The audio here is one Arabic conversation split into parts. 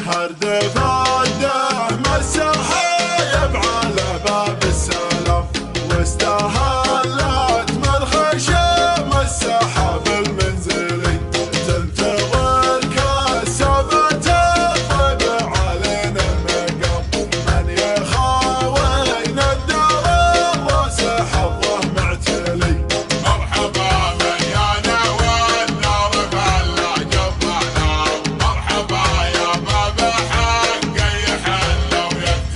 هردف الدهم السحايب على باب السلام، واستهلت من خشم السحاب المنزلي، تنتظر كالسبع تطلب علينا المقام، من يخاوينا الدار الراس حظه معتلي. مرحبا مليانة والنار فلا جبنا، مرحبا يا باب حق يحل ويفتح.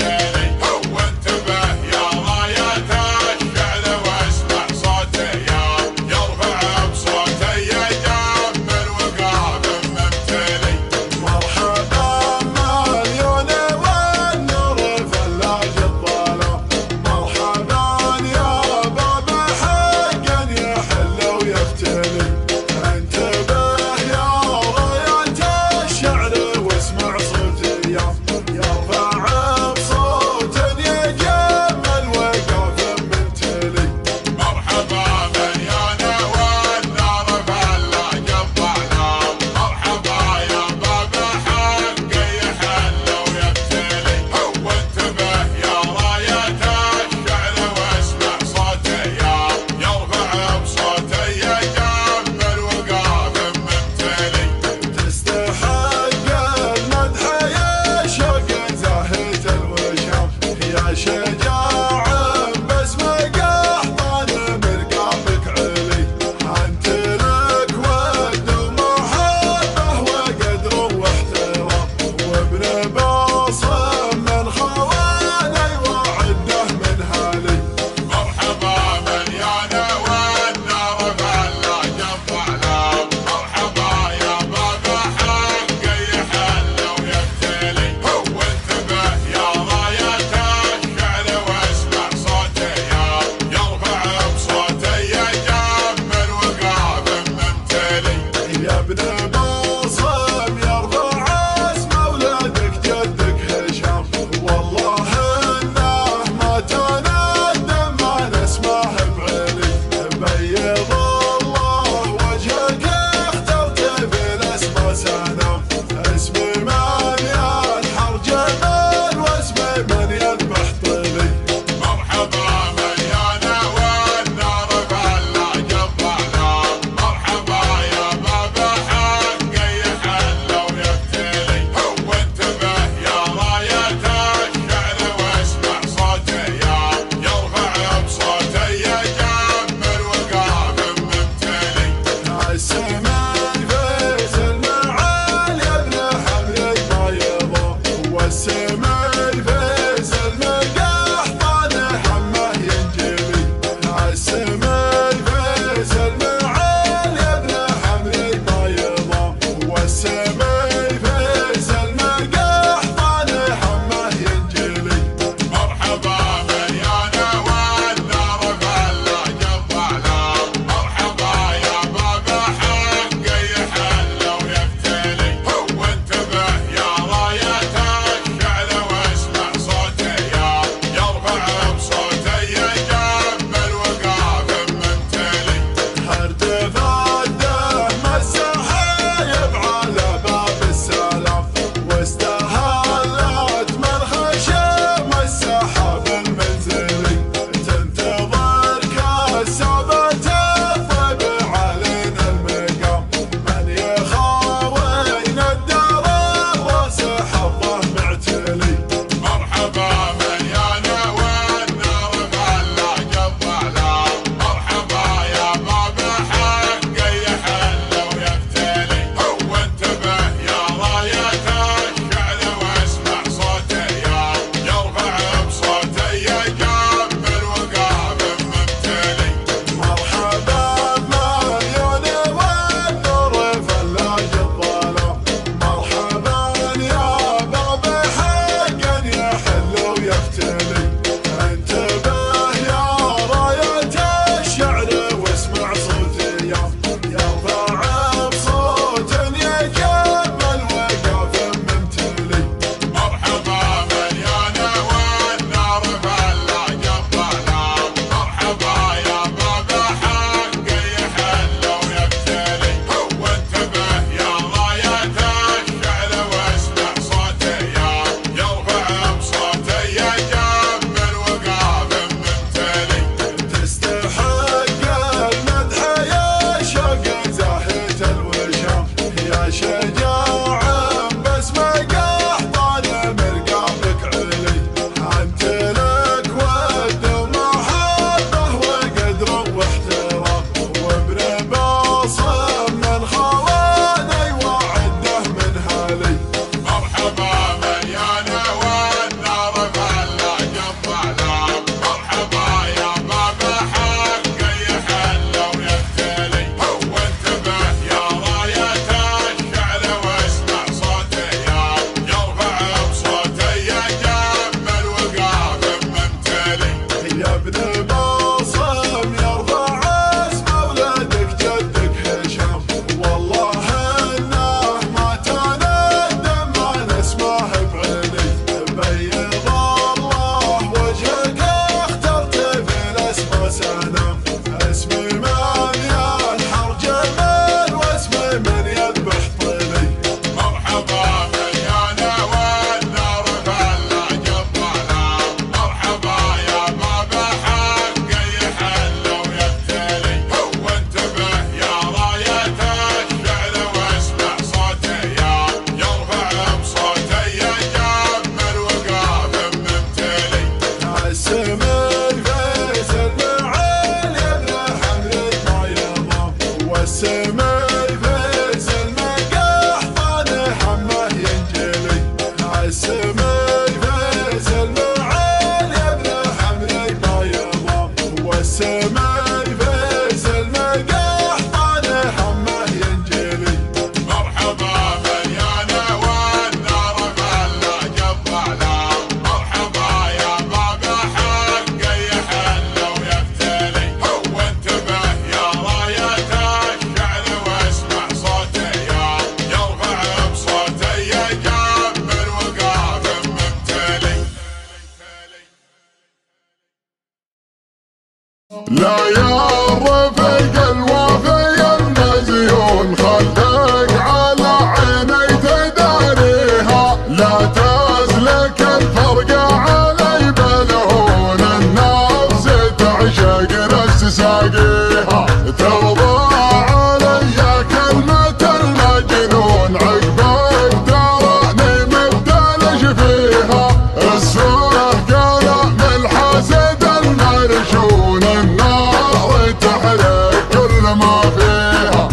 لا يا الرفيق الوفي المزيون خلك على عيني تداريها، لا تسلك الفرقة علي بلهون النفس تعشق نفس ساقيها، ترضى علي كلمة المجنون عقبك تراني مبتلش فيها، السوء كلام الحسد المرشون النار تحرق كل ما فيها،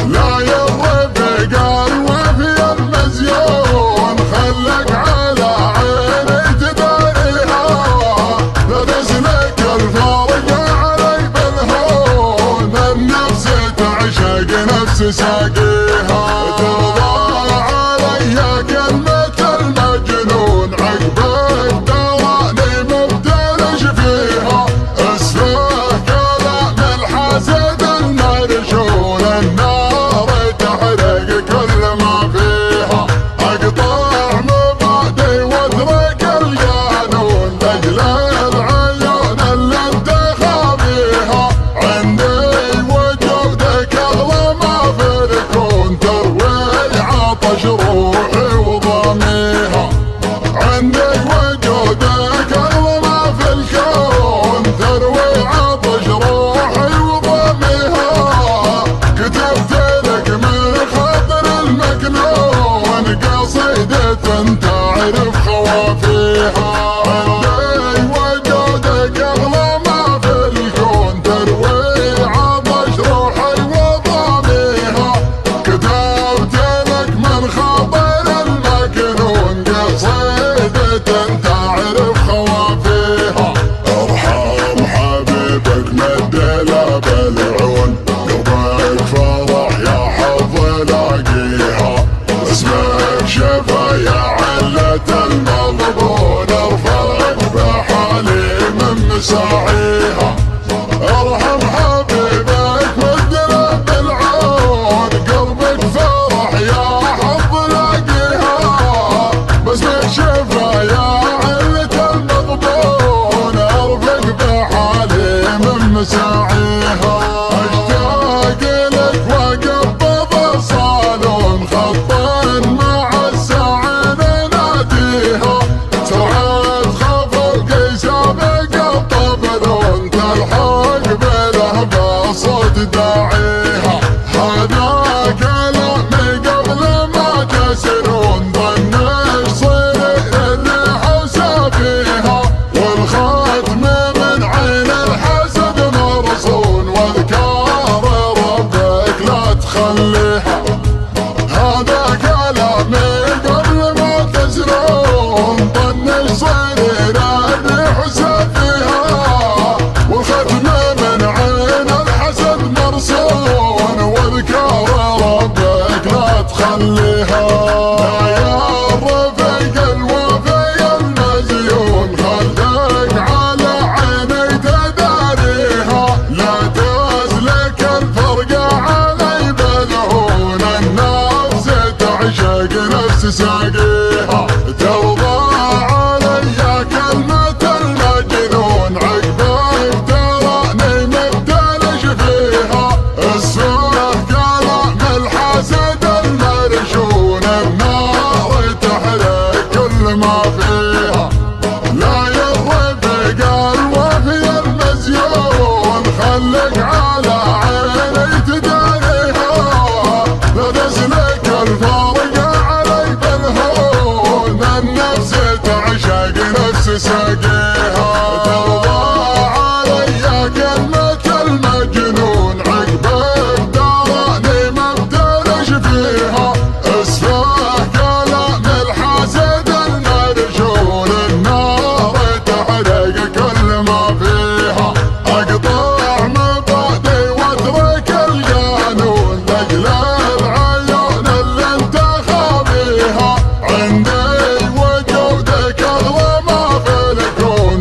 لا يرفق الوفي المزيون خلك على عيني تداريها، لا تسلك الفرق علي بالهون النفس تعشق نفس ساقيها، ترضى علي كلمة المجنون عقبك تراني مبتلش فيها، اسفه كلام الحسد المرشون النار تحرق كل ما فيها، اقطع مبادئ واترك القانون لاجل العيون اللي انت خابيها، عندي وجودك اغلى ما في الكون تروي عطش روحي وضاميها، عندي وجودك اغلى ما في الكون تروي عطش روحي وضاميها، كتبت لك من خاطر المكنون قصيدة تعرف خوافيها، عندي وجودك اغلى ما في الكون تروي عطش روحي وضاميها، كتبت لك من خاطر المكنون قصيدة تعرف خوافيها، ارحم حبيبك مد له بالعون قلبك فرح يا حظ لاقيها، اسمك شفا يا علة المغبون ارفق بحالي من مساعيها، ارحم حبيبك مد له بالعون قلبك فرح يا حظ لاقيها، باسمك شفا يا علة المغبون ارفق بحالي من مساعيها، اشتاق لك وقبض الصالون خطا مع الساعين ناديها، سرعة خفوقي سابق الطبلون تلحق بله بصوت داعيها، هذا كلامي قبل ما تسرون ظنك صير الريح وسافيها، والختم من عين الحسد مرصون واذكار ربك لا تخليها، هذا كلامي قبل ما تسرون ظنك صير الريح وسافيها، والختم من عين الحسد مرصون واذكار ربك لا تخليها، يا الرفيق الوفي المزيون خلك على عيني تداريها، لا تسلك الفرقة علي بالهون النفس تعشق نفس ساقيها، ترضى علي كلمة المجنون عقبك تراني مبتلش فيها، السوء كلام الحسد المرشون النار تحرق كل ما فيها، لا يرفق الوفي المزيون خلك على عيني تداريها، لا تسلك الفرق علي بالهون النفس تعشق نفس ساقيها، ترضى علي كلمة المجنون عقبك تراني مبتلش فيها، اسفه كلام الحسد المرشون النار تحرق كل ما فيها، اقطع مبادئ واترك القانون لاجل العيون اللي انت خابيها، عندي وجودك اغلى ما في الكون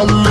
خلي